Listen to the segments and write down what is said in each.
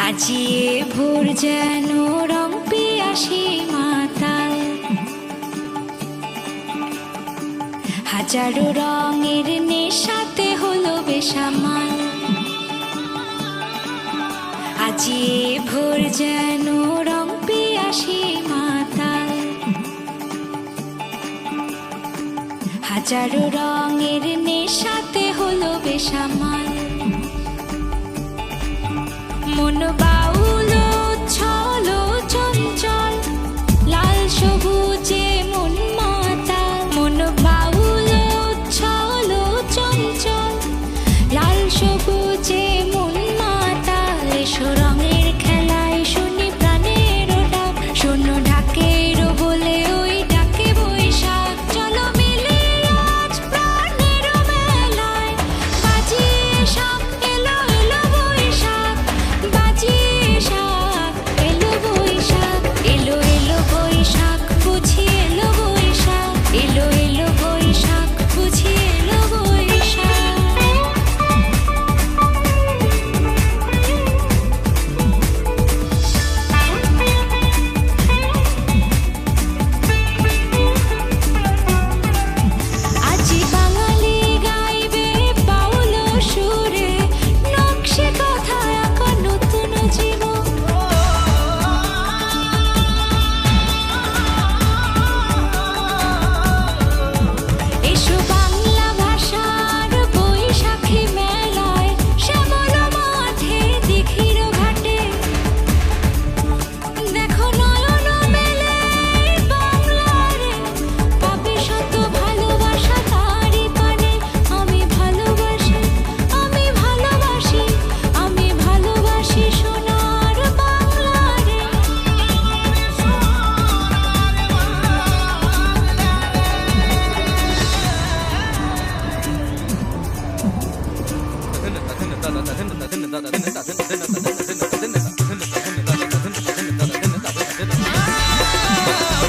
আজিয়ে ভোর যেন রং পিয়াসী মাতাল, হাজারো রঙের নেশাতে হলো বেসামাল। আজিয়ে ভোর যেন রং পিয়াসী মাতাল, হাজারো রঙের নেশাতে হলো বেসামাল। মন বাউল উচ্ছল চঞ্চল, লাল সবুজে মন মাতাল। মন বাউল উচ্ছল চঞ্চল, লাল সবুজে মন মাতাল। এসো রঙের খেলায় শুনি প্রাণের ডাক, শোনো ঢাকের বলে ওই ডাকে বৈশাখ। চলো মিলে আজ প্রাণের মেলায়, বাজিয়ে শাক এলো এলো বৈশাখ, বাজিয়ে শাক এলো বৈশাখ। এলো এলো বৈশাখ বুঝি এলো বৈশাখ, এলো এলো বৈশাখ বুঝি এলো বৈশাখ। আজি বাঙালি গাইবে বাউল সুরে, নকশে কথা আঁকা নতুন জীবন। এসো বাংলা ভাষার বৈশাখী মেলায়, শ্যামল মাঠে দিঘির ঘাটে। দেখো নয়ন মেলে বাংলারে, পাবে শত ভালোবাসা তারি পানে। আমি ভালোবাসি, আমি ভালোবাসি, আমি ভালোবাসি সোনার বাংলারে।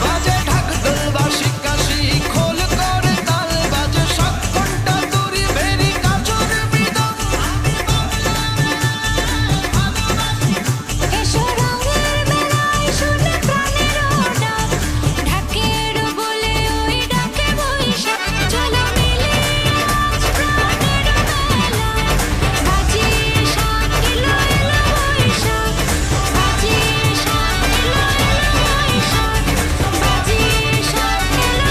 বাজে ঢাক ঢোল বাঁশি কাশি খোল করে তাল, বাজে সব ঘন্টা তুরি ভেরি কাঁচুর মৃদং। এসো রঙের মেলায় শুনে প্রাণের ডাক, ঢাকের বলে ওই ডাকে বৈশাখ। চলো মিলে আজ প্রাণের মেলায়, বাজিয়ে শাক এলো এলো বৈশাখ, বাজিয়ে শাক এলো এলো বৈশাখ, বাজিয়ে শাক এলো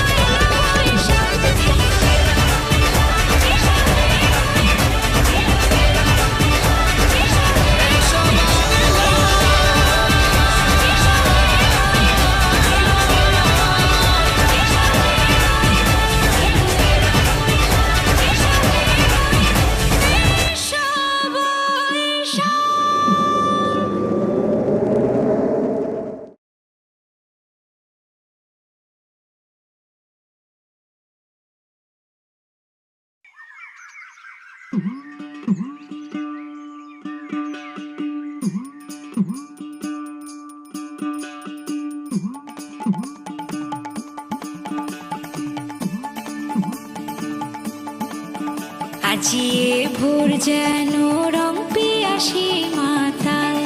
আজিয়ে ভোর যেন রং পিয়াসী মাতাল,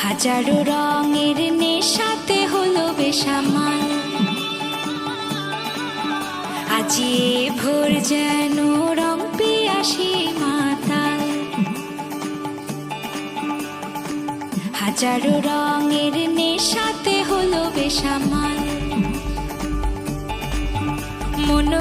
হাজারো রঙের নেশাতে হলো বেসামাল। আজিয়ে ভোর যেন রং পিয়াসী মাতাল, হাজারো রঙের নেশাতে হলো বেসামাল। মন